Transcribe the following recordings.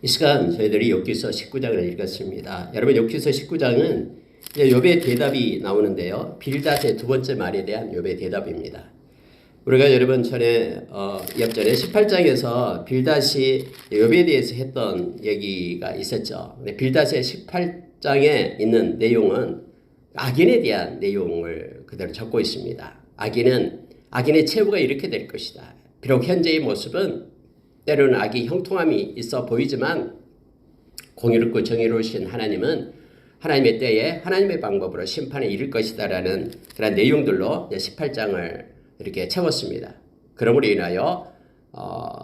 이 시간 저희들이 욥기서 19장을 읽었습니다. 여러분 욥기서 19장은 욥의 대답이 나오는데요. 빌닷의 두 번째 말에 대한 욥의 대답입니다. 우리가 여러분 전에 옆전에 18장에서 빌닷이 욥에 대해서 했던 얘기가 있었죠. 빌닷의 18장에 있는 내용은 악인에 대한 내용을 그대로 적고 있습니다. 악인의 최후가 이렇게 될 것이다. 비록 현재의 모습은 때로는 악이 형통함이 있어 보이지만 공의롭고 정의로우신 하나님은 하나님의 때에 하나님의 방법으로 심판에 이를 것이다라는 그런 내용들로 18장을 이렇게 채웠습니다. 그러므로 인하여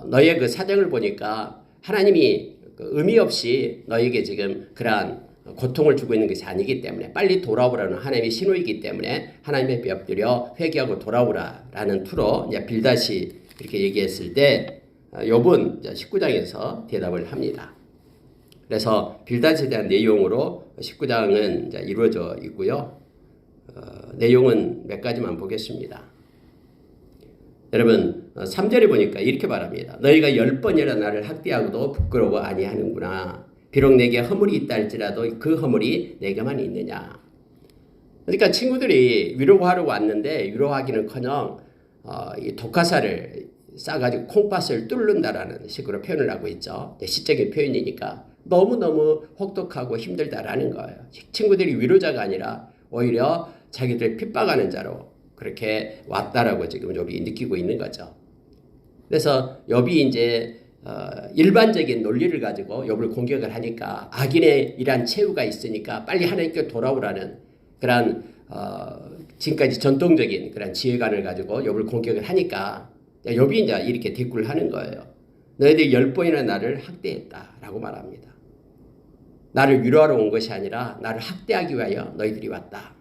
너의 그 사정을 보니까 하나님이 의미 없이 너에게 지금 그러한 고통을 주고 있는 것이 아니기 때문에 빨리 돌아오라는 하나님의 신호이기 때문에 하나님의 뼈 엎드려 회개하고 돌아오라라는 투로 빌닷이 이렇게 얘기했을 때 욥은 19장에서 대답을 합니다. 그래서 빌닷에 대한 내용으로 19장은 이루어져 있고요. 내용은 몇 가지만 보겠습니다. 여러분 3절에 보니까 이렇게 말합니다. 너희가 10번이나 나를 학대하고도 부끄러워 아니하는구나. 비록 내게 허물이 있다 할지라도 그 허물이 내게만 있느냐. 그러니까 친구들이 위로하러 왔는데 위로하기는커녕 이 독화살을 싸가지고 콩팥을 뚫는다라는 식으로 표현을 하고 있죠. 시적인 표현이니까 너무너무 혹독하고 힘들다라는 거예요. 친구들이 위로자가 아니라 오히려 자기들 핍박하는 자로 그렇게 왔다라고 지금 욥이 느끼고 있는 거죠. 그래서 욥이 이제 일반적인 논리를 가지고 욥을 공격을 하니까 악인의 이러한 최후가 있으니까 빨리 하나님께 돌아오라는 그런 지금까지 전통적인 그런 지혜관을 가지고 욥을 공격을 하니까 욥이 이제 이렇게 대꾸를 하는 거예요. 너희들이 10번이나 나를 학대했다라고 말합니다. 나를 위로하러 온 것이 아니라 나를 학대하기 위하여 너희들이 왔다.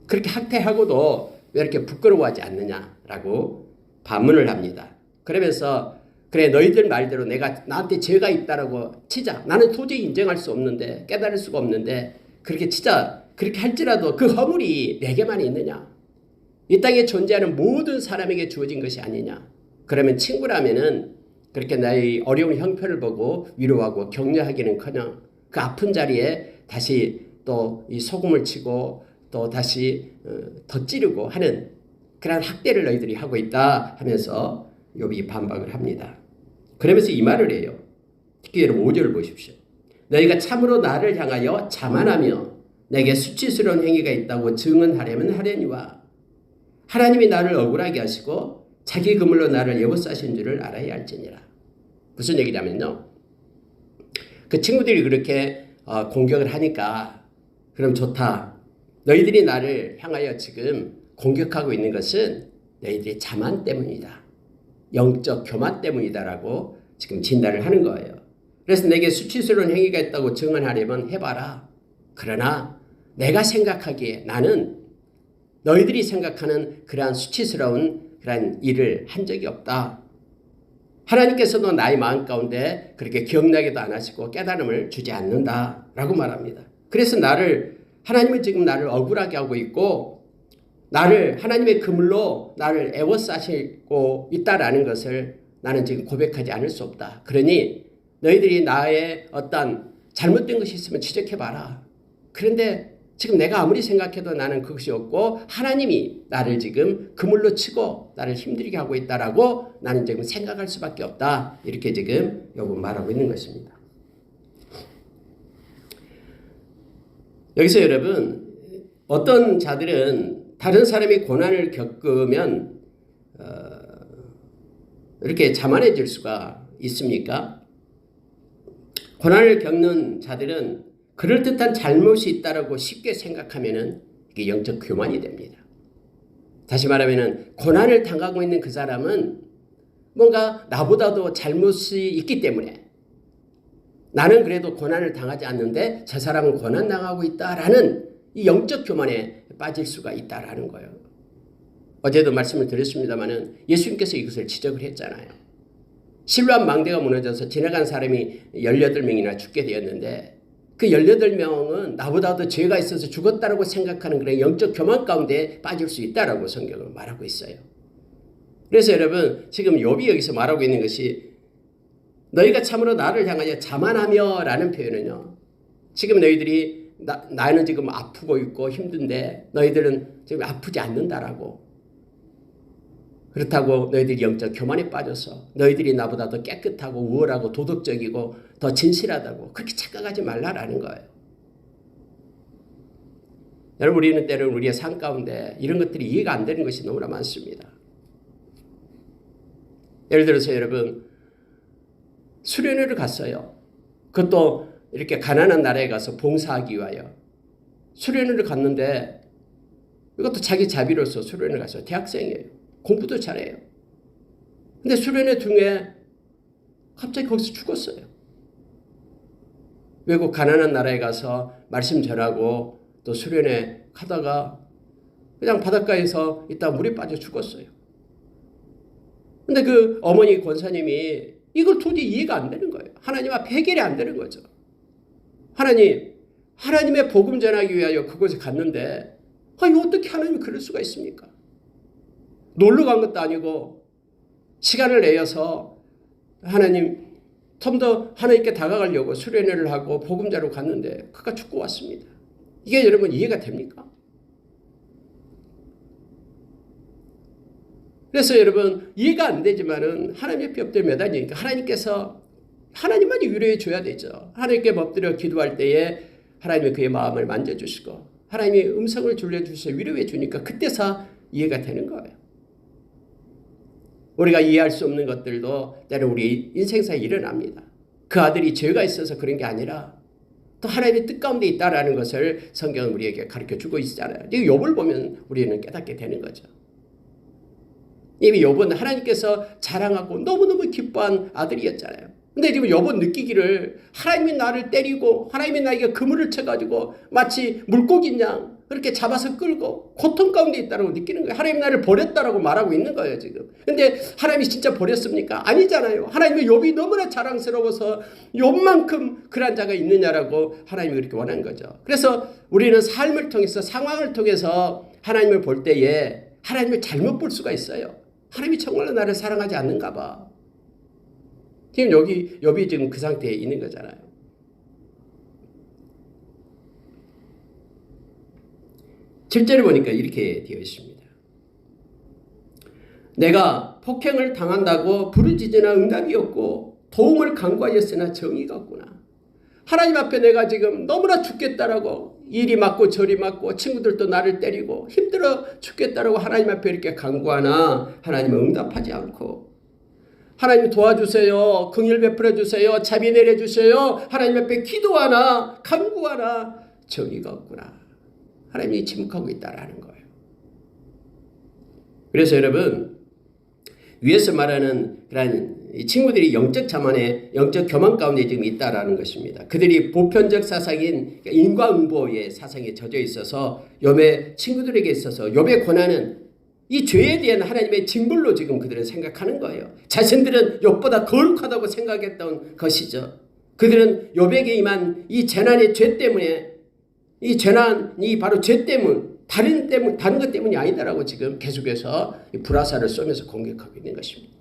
그렇게 학대하고도 왜 이렇게 부끄러워하지 않느냐라고 반문을 합니다. 그러면서 그래 너희들 말대로 내가 나한테 죄가 있다라고 치자. 나는 도저히 인정할 수 없는데 깨달을 수가 없는데 그렇게 치자. 그렇게 할지라도 그 허물이 내게만 있느냐. 이 땅에 존재하는 모든 사람에게 주어진 것이 아니냐. 그러면 친구라면은 그렇게 나의 어려운 형편을 보고 위로하고 격려하기는커녕 그 아픈 자리에 다시 또 이 소금을 치고 또 다시 덧찌르고 하는 그런 학대를 너희들이 하고 있다 하면서 욥이 반박을 합니다. 그러면서 이 말을 해요. 특히 여러분 5절을 보십시오. 너희가 참으로 나를 향하여 자만하며 내게 수치스러운 행위가 있다고 증언하려면 하려니와 하나님이 나를 억울하게 하시고 자기 그물로 나를 에워싸신 줄을 알아야 할지니라. 무슨 얘기냐면요. 그 친구들이 그렇게 공격을 하니까 그럼 좋다. 너희들이 나를 향하여 지금 공격하고 있는 것은 너희들의 자만 때문이다. 영적 교만 때문이다라고 지금 진단을 하는 거예요. 그래서 내게 수치스러운 행위가 있다고 증언하려면 해봐라. 그러나 내가 생각하기에 나는 너희들이 생각하는 그러한 수치스러운 그러한 일을 한 적이 없다. 하나님께서도 나의 마음 가운데 그렇게 기억나게도 안 하시고 깨달음을 주지 않는다라고 말합니다. 그래서 하나님은 지금 나를 억울하게 하고 있고 나를 하나님의 그물로 나를 에워싸시고 있다라는 것을 나는 지금 고백하지 않을 수 없다. 그러니 너희들이 나의 어떤 잘못된 것이 있으면 지적해봐라. 그런데 지금 내가 아무리 생각해도 나는 그것이 없고 하나님이 나를 지금 그물로 치고 나를 힘들게 하고 있다라고 나는 지금 생각할 수밖에 없다. 이렇게 지금 욥은 말하고 있는 것입니다. 여기서 여러분 어떤 자들은 다른 사람이 고난을 겪으면 이렇게 자만해질 수가 있습니까? 고난을 겪는 자들은 그럴듯한 잘못이 있다라고 쉽게 생각하면은 이게 영적 교만이 됩니다. 다시 말하면은 고난을 당하고 있는 그 사람은 뭔가 나보다도 잘못이 있기 때문에 나는 그래도 고난을 당하지 않는데 저 사람은 고난 당하고 있다라는 이 영적 교만에 빠질 수가 있다라는 거예요. 어제도 말씀을 드렸습니다만은 예수님께서 이것을 지적을 했잖아요. 실로암 망대가 무너져서 지나간 사람이 18명이나 죽게 되었는데 그 18명은 나보다도 죄가 있어서 죽었다라고 생각하는 그런 영적 교만 가운데 빠질 수 있다라고 성경은 말하고 있어요. 그래서 여러분 지금 욥이 여기서 말하고 있는 것이 너희가 참으로 나를 향하여 자만하며 라는 표현은요. 지금 너희들이 나는 지금 아프고 있고 힘든데 너희들은 지금 아프지 않는다라고. 그렇다고 너희들이 영적 교만에 빠져서 너희들이 나보다 더 깨끗하고 우월하고 도덕적이고 더 진실하다고 그렇게 착각하지 말라라는 거예요. 여러분 우리는 때로는 우리의 삶 가운데 이런 것들이 이해가 안 되는 것이 너무나 많습니다. 예를 들어서 여러분 수련회를 갔어요. 그것도 이렇게 가난한 나라에 가서 봉사하기 위하여 수련회를 갔는데 이것도 자기 자비로서 수련회를 갔어요. 대학생이에요. 공부도 잘해요. 근데 수련회 중에 갑자기 거기서 죽었어요. 외국 가난한 나라에 가서 말씀 전하고 또 수련회 가다가 그냥 바닷가에서 있다가 물에 빠져 죽었어요. 근데 그 어머니 권사님이 이걸 도저히 이해가 안 되는 거예요. 하나님 앞에 해결이 안 되는 거죠. 하나님의 복음 전하기 위하여 그곳에 갔는데 아니 어떻게 하나님이 그럴 수가 있습니까? 놀러 간 것도 아니고 시간을 내어서 하나님 좀 더 하나님께 다가가려고 수련회를 하고 복음 전하러 갔는데 그가 죽고 왔습니다. 이게 여러분 이해가 됩니까? 그래서 여러분 이해가 안 되지만은 하나님 옆에 엎드려 매달리니까 하나님께서 하나님만이 위로해 줘야 되죠. 하나님께 엎드려 기도할 때에 하나님이 그의 마음을 만져주시고 하나님이 음성을 들려주셔서 위로해 주니까 그때서 이해가 되는 거예요. 우리가 이해할 수 없는 것들도 때로 우리 인생사에 일어납니다. 그 아들이 죄가 있어서 그런 게 아니라 또 하나님의 뜻 가운데 있다라는 것을 성경은 우리에게 가르쳐주고 있잖아요. 이 욥을 보면 우리는 깨닫게 되는 거죠. 이미 욥은 하나님께서 자랑하고 너무너무 기뻐한 아들이었잖아요. 근데 지금 욥은 느끼기를 하나님이 나를 때리고 하나님이 나에게 그물을 쳐가지고 마치 물고기인 양 그렇게 잡아서 끌고 고통 가운데 있다고 느끼는 거예요. 하나님 나를 버렸다라고 말하고 있는 거예요 지금. 근데 하나님이 진짜 버렸습니까? 아니잖아요. 하나님의 욥이 너무나 자랑스러워서 욥만큼 그런 자가 있느냐라고 하나님이 그렇게 원한 거죠. 그래서 우리는 삶을 통해서 상황을 통해서 하나님을 볼 때에 하나님을 잘못 볼 수가 있어요. 하나님이 정말로 나를 사랑하지 않는가 봐. 지금 욥이 지금 그 상태에 있는 거잖아요. 7절에 보니까 이렇게 되어 있습니다. 내가 폭행을 당한다고 부르짖으나 응답이 없고 도움을 간구하였으나 정의가 없구나. 하나님 앞에 내가 지금 너무나 죽겠다라고 이리 맞고 저리 맞고 친구들도 나를 때리고 힘들어 죽겠다라고 하나님 앞에 이렇게 간구하나 하나님은 응답하지 않고 하나님 도와주세요. 긍휼 베풀어 주세요. 자비 내려 주세요. 하나님 앞에 기도하나 간구하나 정의가 없구나. 하나님이 침묵하고 있다라는 거예요. 그래서 여러분 위에서 말하는 그런 친구들이 영적 자만에 영적 교만 가운데 지금 있다라는 것입니다. 그들이 보편적 사상인 인과응보의 사상에 젖어 있어서 욥의 친구들에게 있어서 욥의 고난은 이 죄에 대한 하나님의 징벌로 지금 그들은 생각하는 거예요. 자신들은 욥보다 거룩하다고 생각했던 것이죠. 그들은 욥에게 임한 이 재난의 죄 때문에 이 재난이 바로 죄 때문, 다른 것 때문이 아니다라고 지금 계속해서 불화살을 쏘면서 공격하고 있는 것입니다.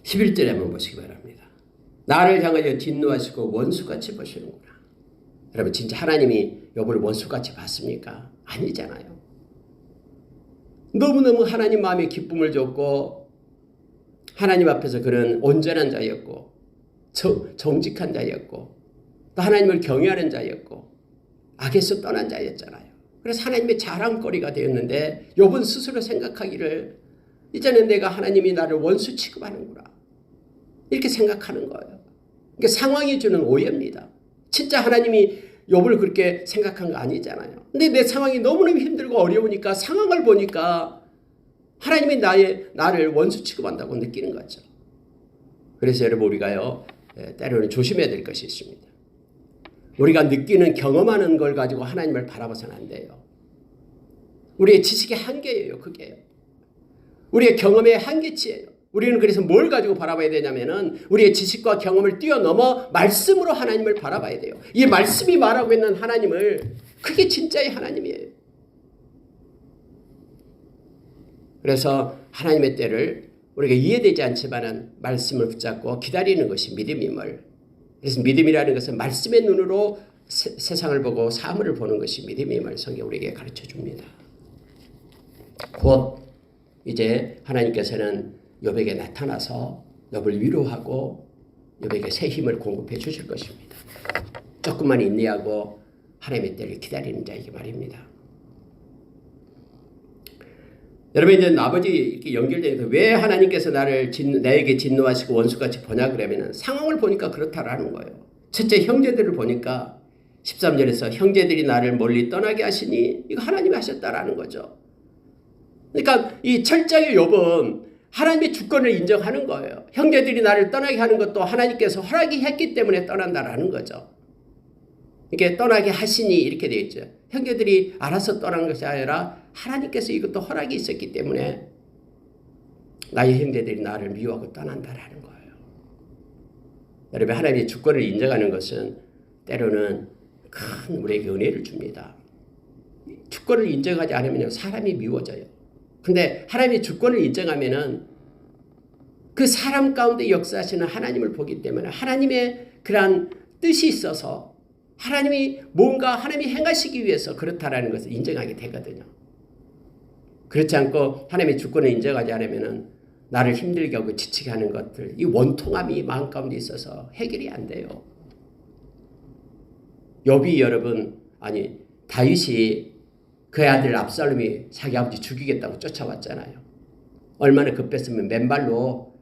11절에 한번 보시기 바랍니다. 나를 향하여 진노하시고 원수같이 보시는구나. 여러분 진짜 하나님이 욥을 원수같이 봤습니까? 아니잖아요. 너무너무 하나님 마음에 기쁨을 줬고 하나님 앞에서 그런 온전한 자였고 정직한 자였고 또 하나님을 경외하는 자였고 악에서 떠난 자였잖아요. 그래서 하나님의 자랑거리가 되었는데 욥은 스스로 생각하기를 이제는 내가 하나님이 나를 원수 취급하는구나 이렇게 생각하는 거예요. 그러니까 상황이 주는 오해입니다. 진짜 하나님이 욥을 그렇게 생각한 거 아니잖아요. 근데 내 상황이 너무너무 힘들고 어려우니까 상황을 보니까 하나님이 나를 원수 취급한다고 느끼는 거죠. 그래서 여러분 우리가요 때로는 조심해야 될 것이 있습니다. 우리가 느끼는 경험하는 걸 가지고 하나님을 바라봐서는 안 돼요. 우리의 지식의 한계예요. 그게 우리의 경험의 한계치예요. 우리는 그래서 뭘 가지고 바라봐야 되냐면은 우리의 지식과 경험을 뛰어넘어 말씀으로 하나님을 바라봐야 돼요. 이 말씀이 말하고 있는 하나님을 그게 진짜의 하나님이에요. 그래서 하나님의 때를 우리가 이해되지 않지만은 말씀을 붙잡고 기다리는 것이 믿음임을. 그래서 믿음이라는 것은 말씀의 눈으로 세상을 보고 사물을 보는 것이 믿음임을 성경 우리에게 가르쳐 줍니다. 곧 이제 하나님께서는 욥에게 나타나서 욥을 위로하고 욥에게 새 힘을 공급해 주실 것입니다. 조금만 인내하고 하나님의 때를 기다리는 자에게 말입니다. 여러분 이제 아버지 이렇게 연결되니까 왜 하나님께서 나에게 진노하시고 원수같이 보냐 그러면은 상황을 보니까 그렇다라는 거예요. 첫째 형제들을 보니까 13절에서 형제들이 나를 멀리 떠나게 하시니 이거 하나님이 하셨다라는 거죠. 그러니까 이 철장의 욥은 하나님의 주권을 인정하는 거예요. 형제들이 나를 떠나게 하는 것도 하나님께서 허락이 했기 때문에 떠난다라는 거죠. 이렇게 떠나게 하시니 이렇게 되어 있죠. 형제들이 알아서 떠난 것이 아니라 하나님께서 이것도 허락이 있었기 때문에 나의 형제들이 나를 미워하고 떠난다라는 거예요. 여러분 하나님의 주권을 인정하는 것은 때로는 큰 우리에게 은혜를 줍니다. 주권을 인정하지 않으면 사람이 미워져요. 근데 하나님의 주권을 인정하면은 그 사람 가운데 역사하시는 하나님을 보기 때문에 하나님의 그러한 뜻이 있어서 하나님이 뭔가 하나님이 행하시기 위해서 그렇다라는 것을 인정하게 되거든요. 그렇지 않고 하나님의 주권을 인정하지 않으면은 나를 힘들게 하고 지치게 하는 것들, 이 원통함이 마음 가운데 있어서 해결이 안 돼요. 욥이 여러분, 아니 다윗이 그의 아들 압살롬이 자기 아버지 죽이겠다고 쫓아왔잖아요. 얼마나 급했으면 맨발로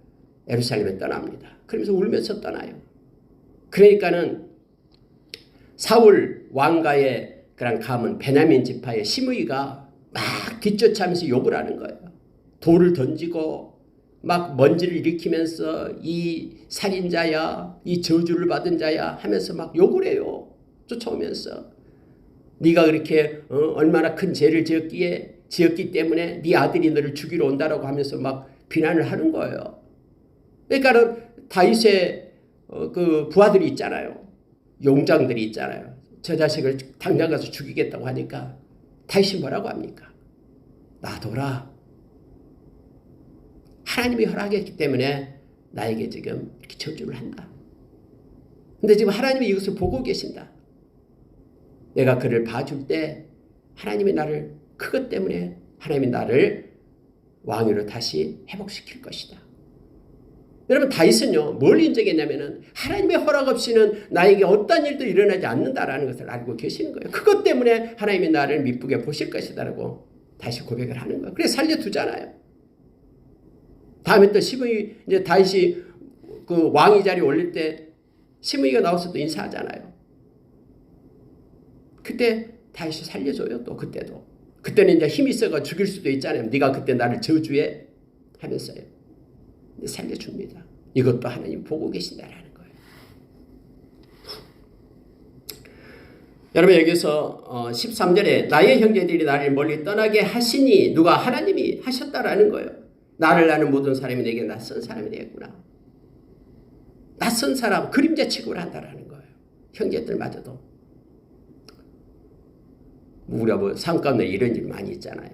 예루살렘에 떠납니다. 그러면서 울면서 떠나요. 그러니까는 사울 왕가의 그런 가문 베냐민 지파의 시므이가 막 뒤쫓아면서 욕을 하는 거예요. 돌을 던지고 막 먼지를 일으키면서 이 살인자야, 이 저주를 받은 자야 하면서 막 욕을 해요. 쫓아오면서 네가 그렇게 얼마나 큰 죄를 지었기 때문에 네 아들이 너를 죽이러 온다라고 하면서 막 비난을 하는 거예요. 그러니까는 다윗의 그 부하들이 있잖아요. 용장들이 있잖아요. 저 자식을 당장 가서 죽이겠다고 하니까 다윗이 뭐라고 합니까? 놔둬라. 하나님이 허락했기 때문에 나에게 지금 이렇게 저주를 한다. 근데 지금 하나님이 이것을 보고 계신다. 내가 그를 봐줄 때 하나님이 나를 그것 때문에 하나님이 나를 왕위로 다시 회복시킬 것이다. 여러분 다윗은요 뭘 인정했냐면은 하나님의 허락 없이는 나에게 어떤 일도 일어나지 않는다라는 것을 알고 계시는 거예요. 그것 때문에 하나님이 나를 미쁘게 보실 것이다라고 다시 고백을 하는 거예요. 그래서 살려두잖아요. 다음에 또 시므이 이제 다윗이 그 왕위 자리에 올릴 때 시므이가 나와서 또 인사하잖아요. 그때 다윗이 살려줘요. 또 그때는 이제 힘이 있어가 죽일 수도 있잖아요. 네가 그때 나를 저주해 하면서요. 살려줍니다. 이것도 하나님 보고 계신다라는 거예요. 여러분 여기서 13절에 나의 형제들이 나를 멀리 떠나게 하시니 누가 하나님이 하셨다라는 거예요. 나를 아는 모든 사람이 내게 낯선 사람이 되겠구나. 낯선 사람 그림자 취급을 한다라는 거예요. 형제들마저도. 우리가 뭐 삶 가운데 이런 일 많이 있잖아요.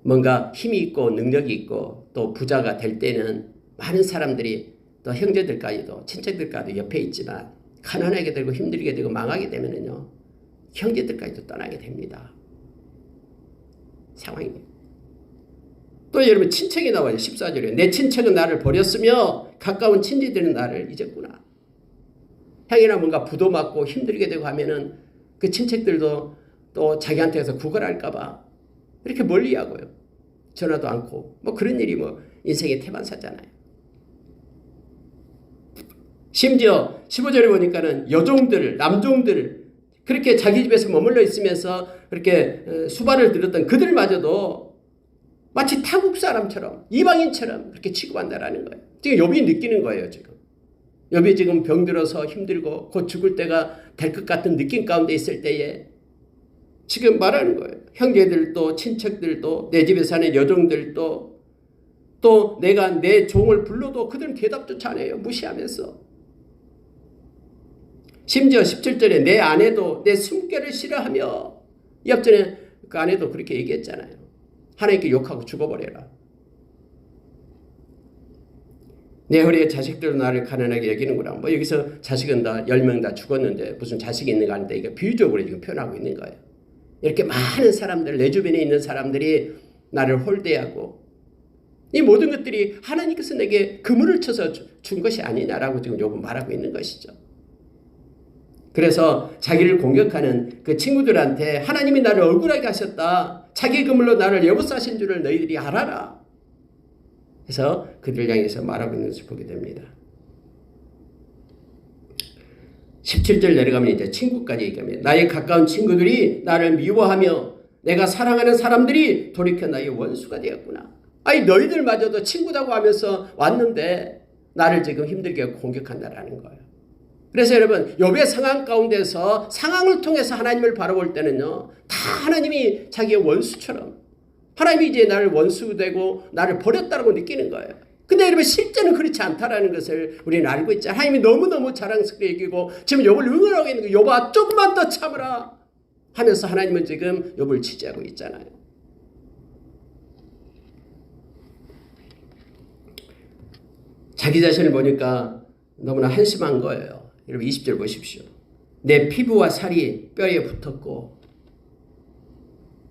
뭔가 힘이 있고 능력이 있고 또 부자가 될 때는 많은 사람들이 또 형제들까지도 친척들까지도 옆에 있지만 가난하게 되고 힘들게 되고 망하게 되면은요 형제들까지도 떠나게 됩니다. 상황이. 또 여러분 친척이 나와요. 14절에 내 친척은 나를 버렸으며 가까운 친지들은 나를 잊었구나. 형이나 뭔가 부도 맞고 힘들게 되고 하면은 그 친척들도 또 자기한테서 구걸할까 봐 이렇게 멀리하고요. 전화도 않고 뭐 그런 일이 뭐 인생의 태반사잖아요. 심지어 15절에 보니까는 여종들, 남종들 그렇게 자기 집에서 머물러 있으면서 그렇게 수발을 들었던 그들마저도 마치 타국 사람처럼 이방인처럼 그렇게 취급한다라는 거예요. 지금 욥이 느끼는 거예요. 지금 욥이 지금 병들어서 힘들고 곧 죽을 때가 될 것 같은 느낌 가운데 있을 때에 지금 말하는 거예요. 형제들도 친척들도 내 집에 사는 여종들도 또 내가 내 종을 불러도 그들은 대답조차 안 해요. 무시하면서. 심지어 17절에 내 아내도 내 숨결을 싫어하며 옆전에 그 아내도 그렇게 얘기했잖아요. 하나님께 욕하고 죽어버려라. 내 허리에 자식들로 나를 가난하게 여기는구나. 뭐 여기서 자식은 다 10명 다 죽었는데 무슨 자식이 있는가 하는데 이게 비유적으로 지금 표현하고 있는 거예요. 이렇게 많은 사람들, 내 주변에 있는 사람들이 나를 홀대하고 이 모든 것들이 하나님께서 내게 그물을 쳐서 준 것이 아니냐라고 지금 요금 말하고 있는 것이죠. 그래서 자기를 공격하는 그 친구들한테 하나님이 나를 억울하게 하셨다. 자기 그물로 나를 여보사신 줄을 너희들이 알아라. 그래서 그들 향해서 말하고 있는 것을 보게 됩니다. 17절 내려가면 이제 친구까지 얘기합니다. 나의 가까운 친구들이 나를 미워하며 내가 사랑하는 사람들이 돌이켜 나의 원수가 되었구나. 아니 너희들마저도 친구다고 하면서 왔는데 나를 지금 힘들게 공격한다라는 거예요. 그래서 여러분 욥의 상황 가운데서 상황을 통해서 하나님을 바라볼 때는요. 다 하나님이 자기의 원수처럼 하나님이 이제 나를 원수되고 나를 버렸다고 느끼는 거예요. 근데 여러분 실제는 그렇지 않다라는 것을 우리는 알고 있죠. 하나님이 너무너무 자랑스럽게 여기고 지금 욥을 응원하고 있는 거예요. 욥아 조금만 더 참으라 하면서 하나님은 지금 욥을 지지하고 있잖아요. 자기 자신을 보니까 너무나 한심한 거예요. 여러분 20절 보십시오. 내 피부와 살이 뼈에 붙었고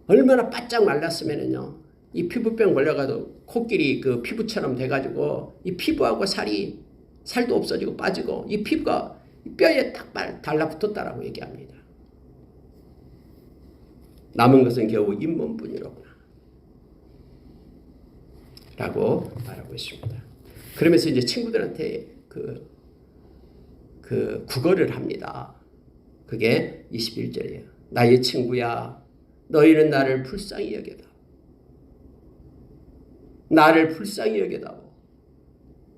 얼마나 바짝 말랐으면은요. 이 피부병 걸려가도 코끼리 그 피부처럼 돼가지고 이 피부하고 살도 없어지고 빠지고 이 피부가 뼈에 딱 달라붙었다라고 얘기합니다. 남은 것은 겨우 잇몸뿐이로구나 라고 말하고 있습니다. 그러면서 이제 친구들한테 그 구걸을 합니다. 그게 21절이에요. 나의 친구야 너희는 나를 불쌍히 여겨다. 나를 불쌍히 여겨다오.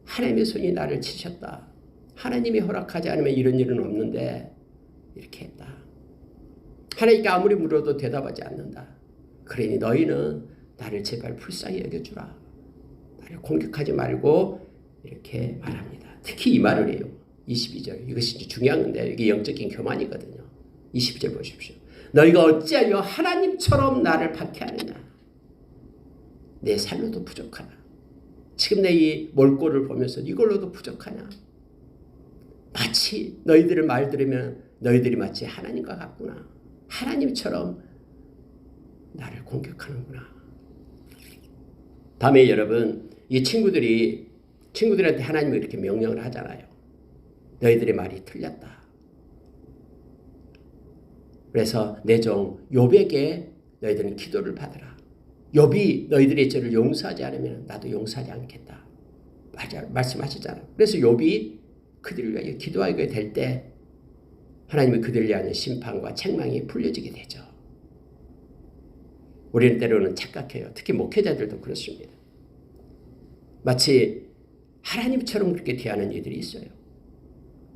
하나님의 손이 나를 치셨다. 하나님이 허락하지 않으면 이런 일은 없는데 이렇게 했다. 하나님께 아무리 물어도 대답하지 않는다. 그러니 너희는 나를 제발 불쌍히 여겨주라. 나를 공격하지 말고 이렇게 말합니다. 특히 이 말을 해요. 22절. 이것이 중요한 건데 이게 영적인 교만이거든요. 22절 보십시오. 너희가 어찌하여 하나님처럼 나를 박해하느냐. 내 살로도 부족하나. 지금 내 이 몰골을 보면서 이걸로도 부족하냐. 마치 너희들의 말 들으면 너희들이 마치 하나님과 같구나. 하나님처럼 나를 공격하는구나. 다음에 여러분 이 친구들한테 하나님이 이렇게 명령을 하잖아요. 너희들의 말이 틀렸다. 그래서 내 종 욥에게 너희들은 기도를 받으라. 욥이 너희들의 죄를 용서하지 않으면 나도 용서하지 않겠다. 말씀하시잖아요. 그래서 욥이 그들을 위하여 기도하게 될 때 하나님이 그들을 위한 심판과 책망이 풀려지게 되죠. 우리는 때로는 착각해요. 특히 목회자들도 그렇습니다. 마치 하나님처럼 그렇게 대하는 이들이 있어요.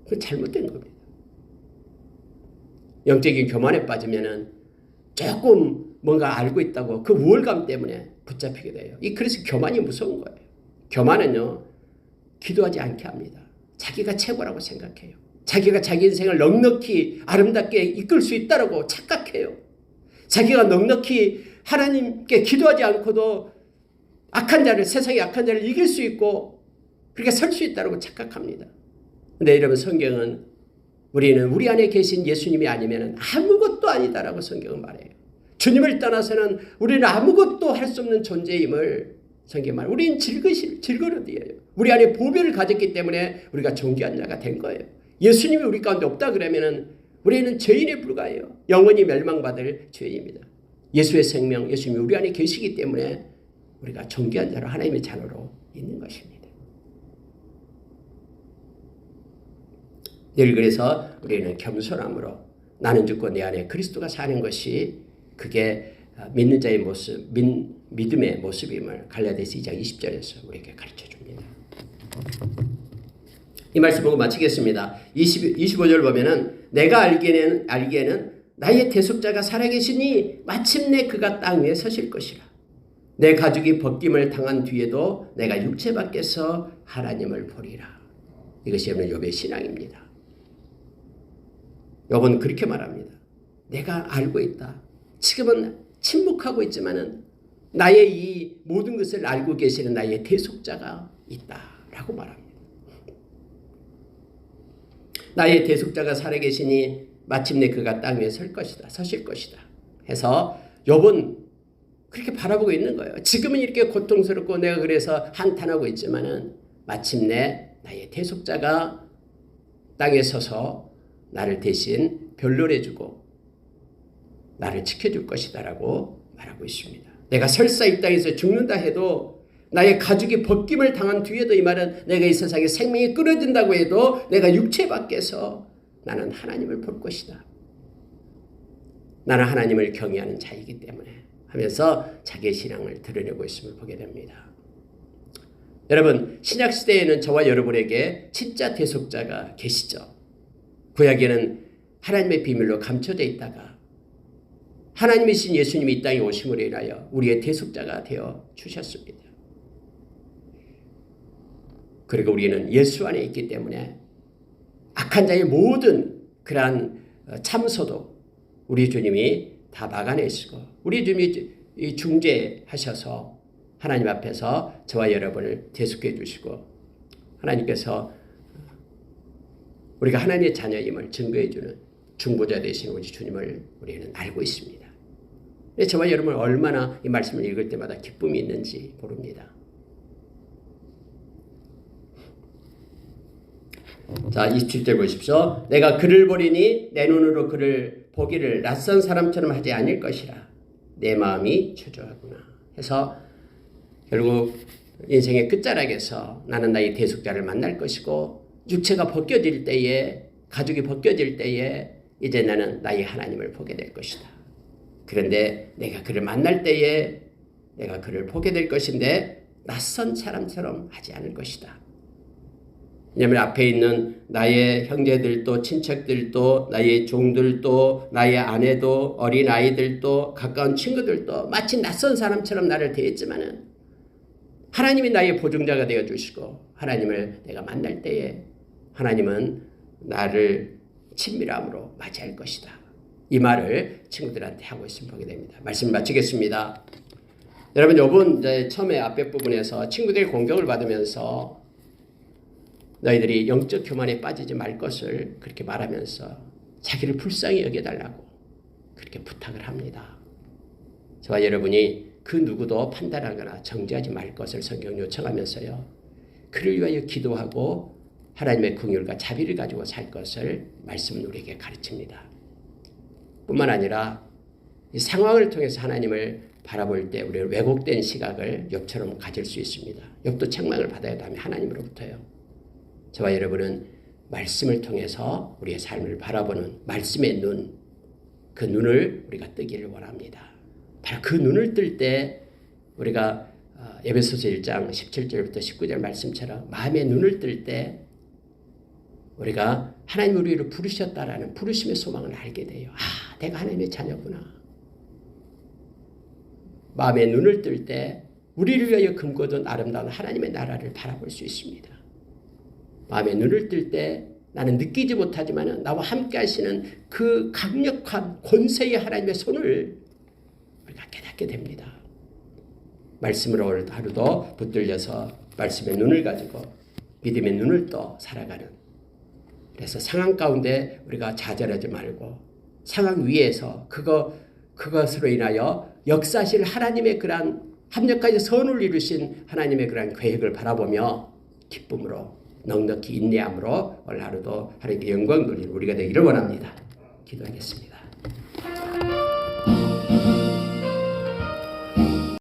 그건 잘못된 겁니다. 영적인 교만에 빠지면은 조금 뭔가 알고 있다고 그 우월감 때문에 붙잡히게 돼요. 그래서 교만이 무서운 거예요. 교만은요, 기도하지 않게 합니다. 자기가 최고라고 생각해요. 자기가 자기 인생을 넉넉히 아름답게 이끌 수 있다고 착각해요. 자기가 넉넉히 하나님께 기도하지 않고도 세상의 악한 자를 이길 수 있고 그렇게 설 수 있다고 착각합니다. 근데 여러분 성경은 우리는 우리 안에 계신 예수님이 아니면 아무것도 아니다라고 성경은 말해요. 주님을 떠나서는 우리는 아무것도 할 수 없는 존재임을 성경이 말해요. 우리는 질그릇이에요. 우리 안에 보배를 가졌기 때문에 우리가 존귀한 자가 된 거예요. 예수님이 우리 가운데 없다 그러면 우리는 죄인에 불과해요. 영원히 멸망받을 죄인입니다. 예수의 생명, 예수님이 우리 안에 계시기 때문에 우리가 존귀한 자로 하나님의 자녀로 있는 것입니다. 늘 그래서 우리는 겸손함으로 나는 죽고 내 안에 그리스도가 사는 것이 그게 믿는 자의 모습, 믿음의 모습임을 갈라디아서 2장 20절에서 우리에게 가르쳐 줍니다. 이 말씀 보고 마치겠습니다. 25절 보면은 내가 알기에는 나의 대속자가 살아계시니 마침내 그가 땅 위에 서실 것이라. 내 가죽이 벗김을 당한 뒤에도 내가 육체 밖에서 하나님을 보리라. 이것이 욥의 신앙입니다. 욥은 그렇게 말합니다. 내가 알고 있다. 지금은 침묵하고 있지만은 나의 이 모든 것을 알고 계시는 나의 대속자가 있다라고 말합니다. 나의 대속자가 살아계시니 마침내 그가 땅 위에 서실 것이다 해서 욥은 그렇게 바라보고 있는 거예요. 지금은 이렇게 고통스럽고 내가 그래서 한탄하고 있지만은 마침내 나의 대속자가 땅에 서서 나를 대신 변론해주고 나를 지켜줄 것이다라고 말하고 있습니다. 내가 설사 이 땅에서 죽는다 해도 나의 가죽이 벗김을 당한 뒤에도 이 말은 내가 이 세상에 생명이 끊어진다고 해도 내가 육체 밖에서 나는 하나님을 볼 것이다. 나는 하나님을 경외하는 자이기 때문에 하면서 자기의 신앙을 드러내고 있음을 보게 됩니다. 여러분, 신약시대에는 저와 여러분에게 진짜 대속자가 계시죠. 구약에는 하나님의 비밀로 감춰져 있다가 하나님이신 예수님이 이 땅에 오심으로 인하여 우리의 대속자가 되어 주셨습니다. 그리고 우리는 예수 안에 있기 때문에 악한 자의 모든 그러한 참소도 우리 주님이 다 막아내시고 우리 주님이 중재하셔서 하나님 앞에서 저와 여러분을 대속해 주시고 하나님께서 우리가 하나님의 자녀임을 증거해 주는 중보자 되신 우리 주님을 우리는 알고 있습니다. 저와 여러분은 얼마나 이 말씀을 읽을 때마다 기쁨이 있는지 모릅니다. 자, 27절 보십시오. 내가 그를 보리니 내 눈으로 그를 보기를 낯선 사람처럼 하지 않을 것이라. 내 마음이 초조하구나. 해서 결국 인생의 끝자락에서 나는 나의 대속자를 만날 것이고 육체가 벗겨질 때에 가죽이 벗겨질 때에 이제 나는 나의 하나님을 보게 될 것이다. 그런데 내가 그를 만날 때에 내가 그를 보게 될 것인데 낯선 사람처럼 하지 않을 것이다. 왜냐하면 앞에 있는 나의 형제들도 친척들도 나의 종들도 나의 아내도 어린아이들도 가까운 친구들도 마치 낯선 사람처럼 나를 대했지만은 하나님이 나의 보증자가 되어주시고 하나님을 내가 만날 때에 하나님은 나를 친밀함으로 맞이할 것이다. 이 말을 친구들한테 하고 있으면 보게 됩니다. 말씀 마치겠습니다. 여러분, 욥은 처음에 앞에 부분에서 친구들의 공격을 받으면서 너희들이 영적 교만에 빠지지 말 것을 그렇게 말하면서 자기를 불쌍히 여겨달라고 그렇게 부탁을 합니다. 저와 여러분이 그 누구도 판단하거나 정죄하지 말 것을 성경 요청하면서요. 그를 위하여 기도하고 하나님의 긍휼과 자비를 가지고 살 것을 말씀은 우리에게 가르칩니다. 뿐만 아니라 이 상황을 통해서 하나님을 바라볼 때 우리는 왜곡된 시각을 욥처럼 가질 수 있습니다. 욥도 책망을 받아야 하면 하나님으로부터요. 저와 여러분은 말씀을 통해서 우리의 삶을 바라보는 말씀의 눈, 그 눈을 우리가 뜨기를 원합니다. 바로 그 눈을 뜰 때 우리가 에베소서 1장 17절부터 19절 말씀처럼 마음의 눈을 뜰 때 우리가 하나님 우리를 부르셨다라는 부르심의 소망을 알게 돼요. 아, 내가 하나님의 자녀구나. 마음의 눈을 뜰 때 우리를 위하여 금고든 아름다운 하나님의 나라를 바라볼 수 있습니다. 마음의 눈을 뜰 때 나는 느끼지 못하지만 나와 함께 하시는 그 강력한 권세의 하나님의 손을 우리가 깨닫게 됩니다. 말씀으로 오늘 하루도 붙들려서 말씀의 눈을 가지고 믿음의 눈을 떠 살아가는, 그래서 상황 가운데 우리가 좌절하지 말고 상황 위에서 그것으로 인하여 역사하실 하나님의 그러한 합력까지 선을 이루신 하나님의 그러한 계획을 바라보며 기쁨으로 넉넉히 인내함으로 오늘 하루도 하나님께 영광 돌리는 우리가 되기를 원합니다. 기도하겠습니다.